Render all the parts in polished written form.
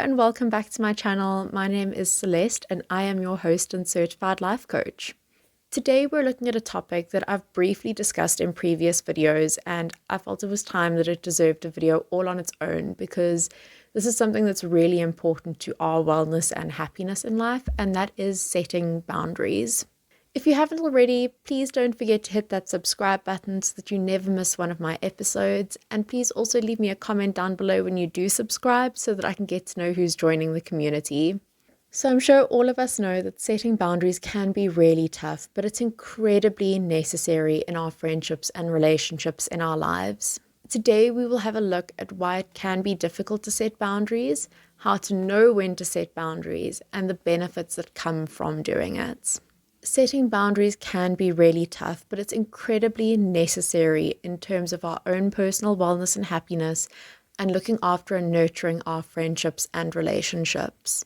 and welcome back to my channel. My name is Celeste and I am your host and certified life coach. Today we're looking at a topic that I've briefly discussed in previous videos, and I felt it was time that it deserved a video all on its own because this is something that's really important to our wellness and happiness in life, and that is setting boundaries. If you haven't already, please don't forget to hit that subscribe button so that you never miss one of my episodes. And please also leave me a comment down below when you do subscribe so that I can get to know who's joining the community. So I'm sure all of us know that setting boundaries can be really tough, but it's incredibly necessary in our friendships and relationships in our lives. Today we will have a look at why it can be difficult to set boundaries, how to know when to set boundaries, and the benefits that come from doing it. Setting boundaries can be really tough, but it's incredibly necessary in terms of our own personal wellness and happiness and looking after and nurturing our friendships and relationships.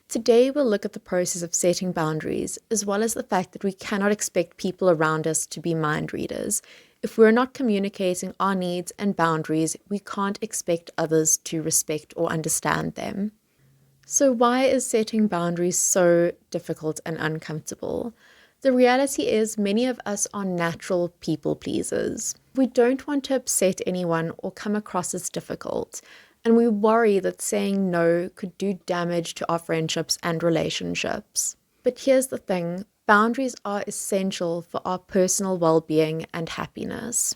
Today, we'll look at the process of setting boundaries, as well as the fact that we cannot expect people around us to be mind readers. If we're not communicating our needs and boundaries, we can't expect others to respect or understand them. So why is setting boundaries so difficult and uncomfortable? The reality is many of us are natural people pleasers. We don't want to upset anyone or come across as difficult, and we worry that saying no could do damage to our friendships and relationships. But here's the thing, boundaries are essential for our personal well-being and happiness.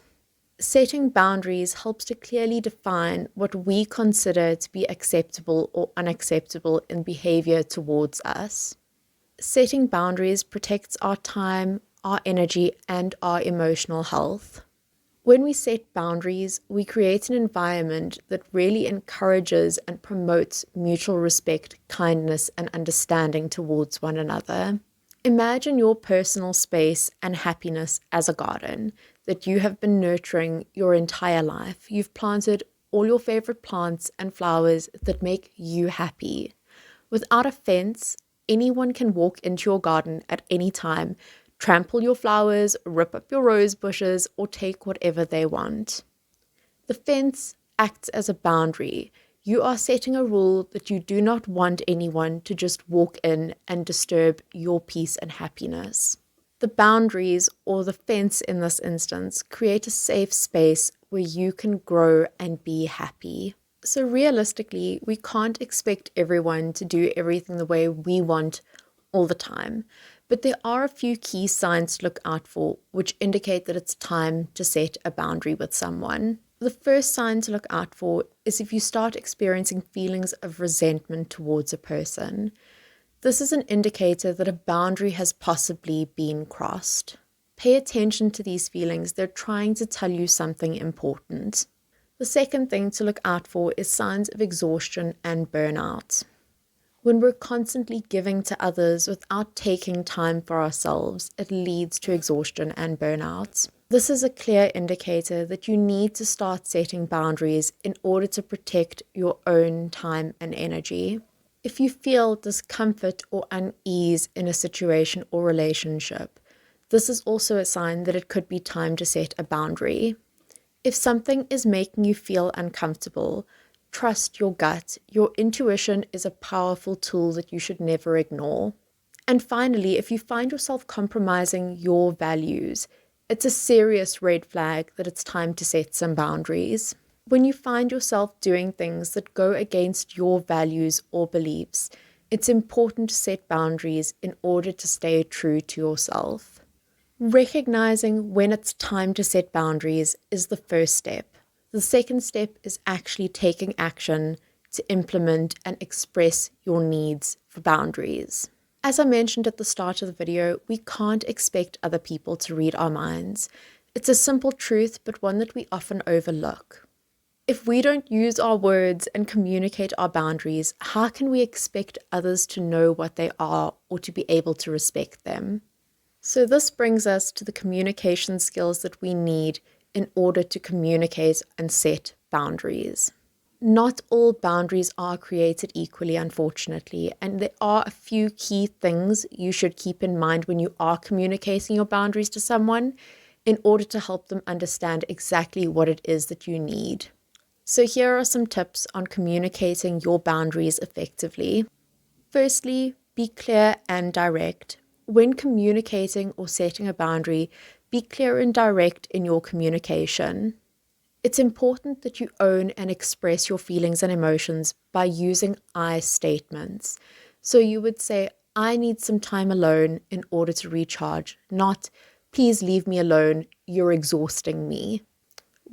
Setting boundaries helps to clearly define what we consider to be acceptable or unacceptable in behavior towards us. Setting boundaries protects our time, our energy, and our emotional health. When we set boundaries, we create an environment that really encourages and promotes mutual respect, kindness, and understanding towards one another. Imagine your personal space and happiness as a garden that you have been nurturing your entire life. You've planted all your favorite plants and flowers that make you happy. Without a fence, anyone can walk into your garden at any time, trample your flowers, rip up your rose bushes, or take whatever they want. The fence acts as a boundary. You are setting a rule that you do not want anyone to just walk in and disturb your peace and happiness. The boundaries, or the fence in this instance, create a safe space where you can grow and be happy. So realistically, we can't expect everyone to do everything the way we want all the time. But there are a few key signs to look out for which indicate that it's time to set a boundary with someone. The first sign to look out for is if you start experiencing feelings of resentment towards a person. This is an indicator that a boundary has possibly been crossed. Pay attention to these feelings. They're trying to tell you something important. The second thing to look out for is signs of exhaustion and burnout. When we're constantly giving to others without taking time for ourselves, it leads to exhaustion and burnout. This is a clear indicator that you need to start setting boundaries in order to protect your own time and energy. If you feel discomfort or unease in a situation or relationship, this is also a sign that it could be time to set a boundary. If something is making you feel uncomfortable, trust your gut. Your intuition is a powerful tool that you should never ignore. And finally, if you find yourself compromising your values, it's a serious red flag that it's time to set some boundaries. When you find yourself doing things that go against your values or beliefs, it's important to set boundaries in order to stay true to yourself. Recognizing when it's time to set boundaries is the first step. The second step is actually taking action to implement and express your needs for boundaries. As I mentioned at the start of the video, we can't expect other people to read our minds. It's a simple truth, but one that we often overlook. If we don't use our words and communicate our boundaries, how can we expect others to know what they are or to be able to respect them? So this brings us to the communication skills that we need in order to communicate and set boundaries. Not all boundaries are created equally, unfortunately, and there are a few key things you should keep in mind when you are communicating your boundaries to someone in order to help them understand exactly what it is that you need. So here are some tips on communicating your boundaries effectively. Firstly, be clear and direct. When communicating or setting a boundary, be clear and direct in your communication. It's important that you own and express your feelings and emotions by using I statements. So you would say, I need some time alone in order to recharge, not, please leave me alone, you're exhausting me.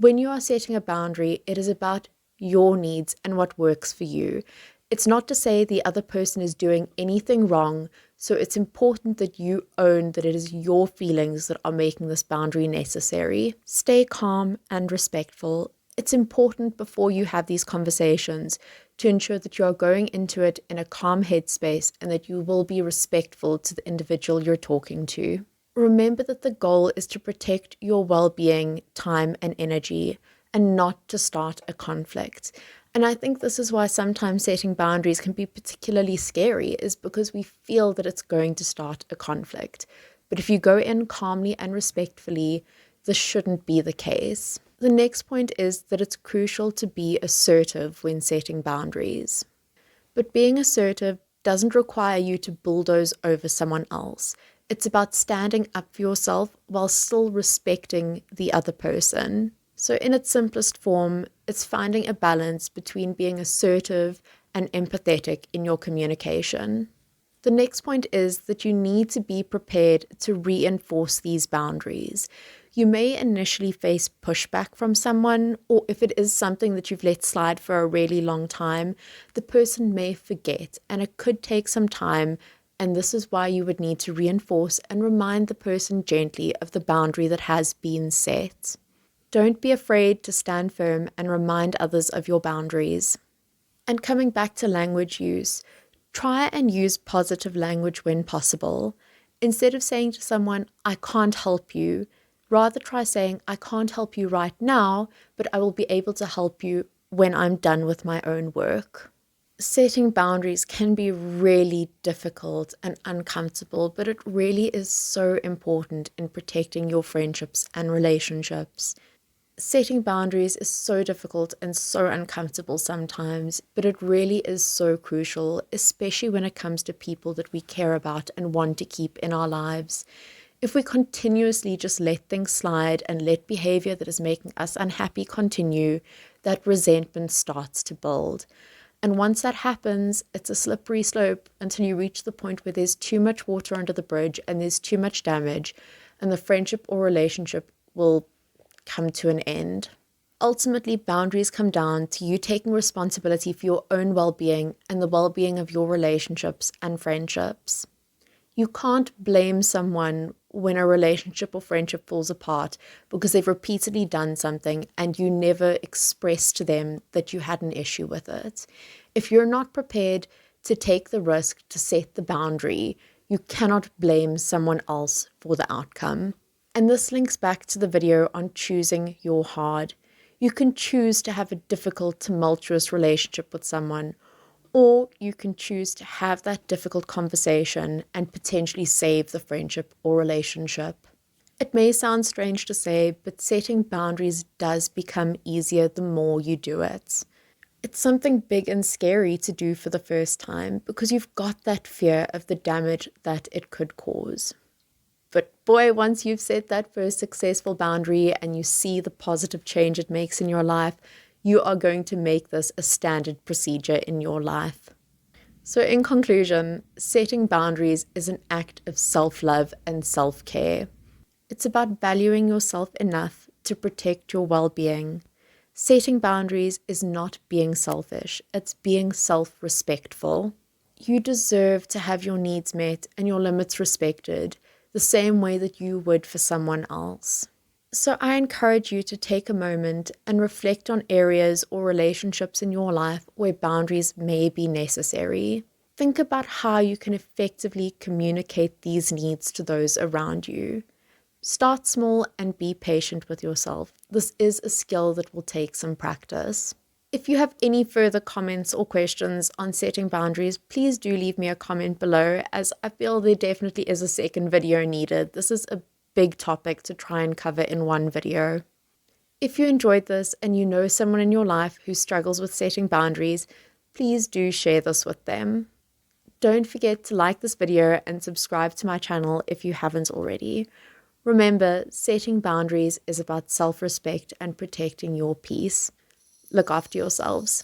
When you are setting a boundary, it is about your needs and what works for you. It's not to say the other person is doing anything wrong, so it's important that you own that it is your feelings that are making this boundary necessary. Stay calm and respectful. It's important before you have these conversations to ensure that you are going into it in a calm headspace and that you will be respectful to the individual you're talking to. Remember that the goal is to protect your well-being, time, and energy, and not to start a conflict. And I think this is why sometimes setting boundaries can be particularly scary, is because we feel that it's going to start a conflict. But if you go in calmly and respectfully, this shouldn't be the case. The next point is that it's crucial to be assertive when setting boundaries. But being assertive doesn't require you to bulldoze over someone else. It's about standing up for yourself while still respecting the other person. So in its simplest form, it's finding a balance between being assertive and empathetic in your communication. The next point is that you need to be prepared to reinforce these boundaries. You may initially face pushback from someone, or if it is something that you've let slide for a really long time, the person may forget, and it could take some time. And this is why you would need to reinforce and remind the person gently of the boundary that has been set. Don't be afraid to stand firm and remind others of your boundaries. And coming back to language use, try and use positive language when possible. Instead of saying to someone, I can't help you, rather try saying, I can't help you right now, but I will be able to help you when I'm done with my own work. Setting boundaries can be really difficult and uncomfortable, but it really is so important in protecting your friendships and relationships. Setting boundaries is so difficult and so uncomfortable sometimes, but it really is so crucial, especially when it comes to people that we care about and want to keep in our lives. If we continuously just let things slide and let behavior that is making us unhappy continue, that resentment starts to build. And once that happens, it's a slippery slope until you reach the point where there's too much water under the bridge and there's too much damage, and the friendship or relationship will come to an end. Ultimately, boundaries come down to you taking responsibility for your own well-being and the well-being of your relationships and friendships. You can't blame someone when a relationship or friendship falls apart because they've repeatedly done something and you never expressed to them that you had an issue with it. If you're not prepared to take the risk to set the boundary, you cannot blame someone else for the outcome. And this links back to the video on choosing your hard. You can choose to have a difficult, tumultuous relationship with someone, or you can choose to have that difficult conversation and potentially save the friendship or relationship. It may sound strange to say, but setting boundaries does become easier the more you do it. It's something big and scary to do for the first time because you've got that fear of the damage that it could cause. But boy, once you've set that first successful boundary and you see the positive change it makes in your life, you are going to make this a standard procedure in your life. So in conclusion, setting boundaries is an act of self-love and self-care. It's about valuing yourself enough to protect your well-being. Setting boundaries is not being selfish, it's being self-respectful. You deserve to have your needs met and your limits respected, the same way that you would for someone else. So I encourage you to take a moment and reflect on areas or relationships in your life where boundaries may be necessary. Think about how you can effectively communicate these needs to those around you. Start small and be patient with yourself. This is a skill that will take some practice. If you have any further comments or questions on setting boundaries, please do leave me a comment below, as I feel there definitely is a second video needed. This is a big topic to try and cover in one video. If you enjoyed this and you know someone in your life who struggles with setting boundaries, please do share this with them. Don't forget to like this video and subscribe to my channel if you haven't already. Remember, setting boundaries is about self-respect and protecting your peace. Look after yourselves.